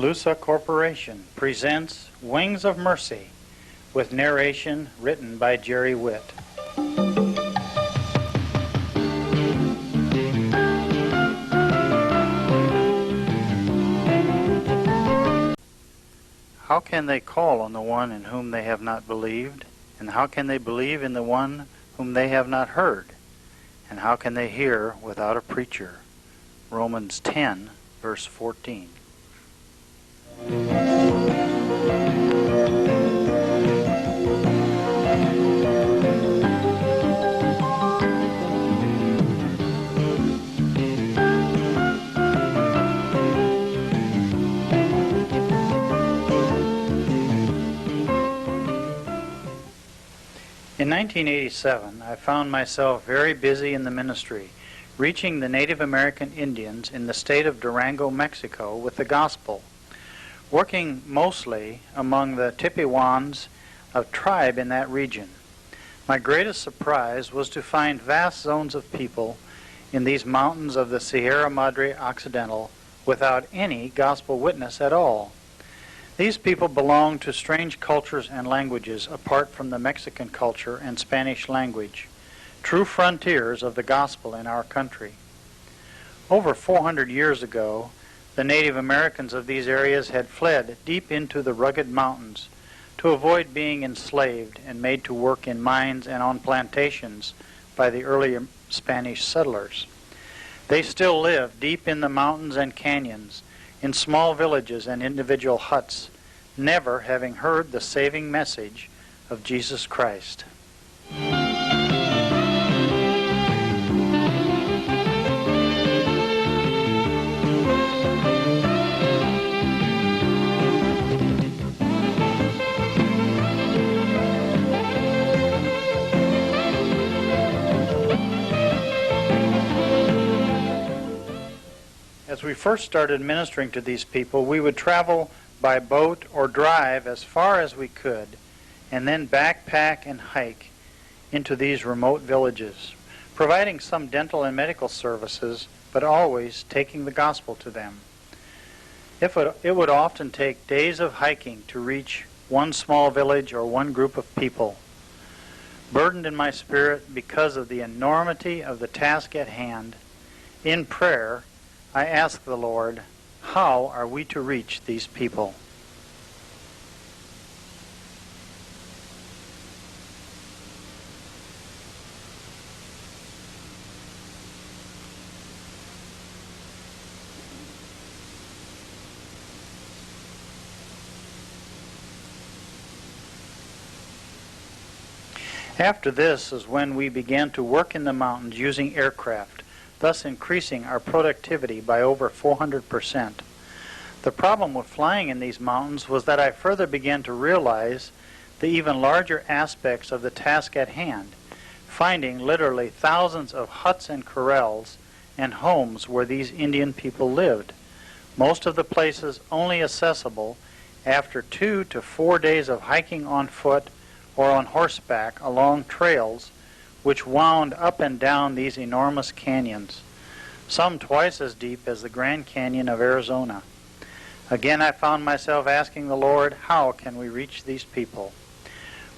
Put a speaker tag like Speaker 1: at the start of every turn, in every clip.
Speaker 1: Lusa Corporation presents Wings of Mercy with narration written by Jerry Witt. How can they call on the one in whom they have not believed? And how can they believe in the one whom they have not heard? And how can they hear without a preacher? Romans 10, verse 14. In 1987, I found myself very busy in the ministry, reaching the Native American Indians in the state of Durango, Mexico, with the gospel, working mostly among the Tipiwans, a tribe in that region. My greatest surprise was to find vast zones of people in these mountains of the Sierra Madre Occidental without any gospel witness at all. These people belong to strange cultures and languages apart from the Mexican culture and Spanish language, true frontiers of the gospel in our country. Over 400 years ago, the Native Americans of these areas had fled deep into the rugged mountains to avoid being enslaved and made to work in mines and on plantations by the earlier Spanish settlers. They still live deep in the mountains and canyons, in small villages and individual huts, never having heard the saving message of Jesus Christ. As we first started ministering to these people, we would travel by boat or drive as far as we could, and then backpack and hike into these remote villages, providing some dental and medical services, but always taking the gospel to them. It would often take days of hiking to reach one small village or one group of people. Burdened in my spirit because of the enormity of the task at hand, in prayer, I ask the Lord, how are we to reach these people? After this is when we began to work in the mountains using aircraft, thus increasing our productivity by over 400%. The problem with flying in these mountains was that I further began to realize the even larger aspects of the task at hand, finding literally thousands of huts and corrals and homes where these Indian people lived, most of the places only accessible after 2 to 4 days of hiking on foot or on horseback along trails which wound up and down these enormous canyons, some twice as deep as the Grand Canyon of Arizona. Again, I found myself asking the Lord, how can we reach these people?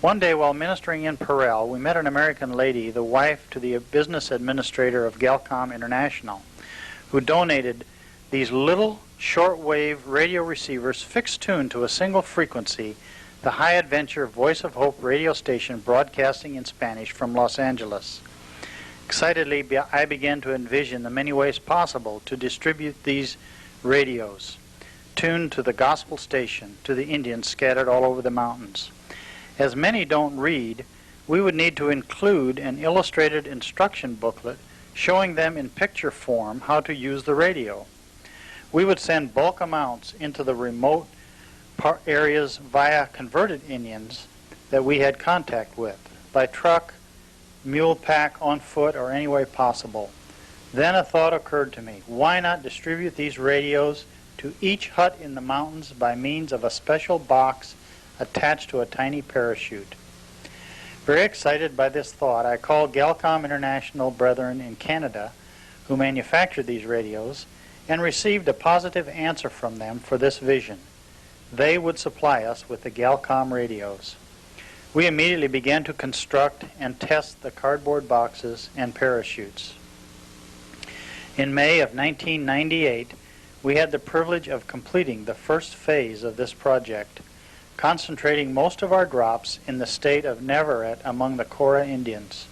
Speaker 1: One day while ministering in Parral, we met an American lady, the wife to the business administrator of Galcom International, who donated these little shortwave radio receivers fixed tuned to a single frequency, the High Adventure Voice of Hope radio station broadcasting in Spanish from Los Angeles. Excitedly, I began to envision the many ways possible to distribute these radios, tuned to the gospel station, to the Indians scattered all over the mountains. As many don't read, we would need to include an illustrated instruction booklet showing them in picture form how to use the radio. We would send bulk amounts into the remote areas via converted Indians that we had contact with, by truck, mule pack, on foot, or any way possible. Then a thought occurred to me. Why not distribute these radios to each hut in the mountains by means of a special box attached to a tiny parachute? Very excited by this thought, I called Galcom International Brethren in Canada, who manufactured these radios, and received a positive answer from them for this vision. They would supply us with the Galcom radios. We immediately began to construct and test the cardboard boxes and parachutes. In May of 1998, we had the privilege of completing the first phase of this project, concentrating most of our drops in the state of Navarrete among the Cora Indians.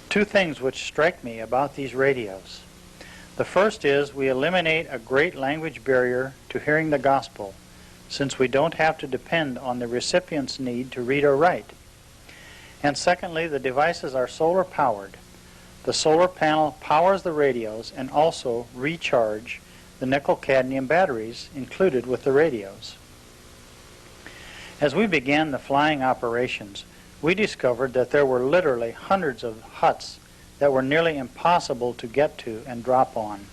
Speaker 1: Two things which strike me about these radios. The first is we eliminate a great language barrier to hearing the gospel, since we don't have to depend on the recipient's need to read or write. And secondly, the devices are solar powered. The solar panel powers the radios and also recharge the nickel-cadmium batteries included with the radios. As we began the flying operations, we discovered that there were literally hundreds of huts that were nearly impossible to get to and drop on.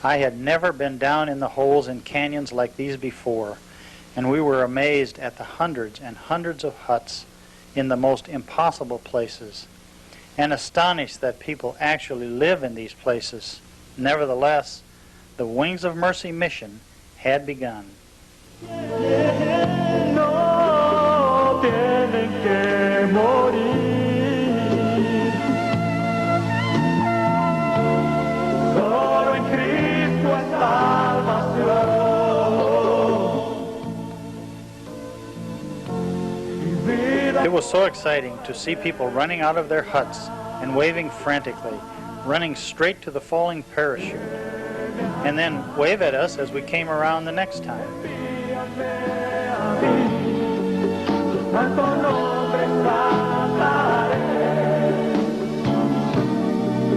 Speaker 1: I had never been down in the holes in canyons like these before, and we were amazed at the hundreds and hundreds of huts in the most impossible places, and astonished that people actually live in these places. Nevertheless, the Wings of Mercy mission had begun. It was so exciting to see people running out of their huts and waving frantically, running straight to the falling parachute, and then wave at us as we came around the next time.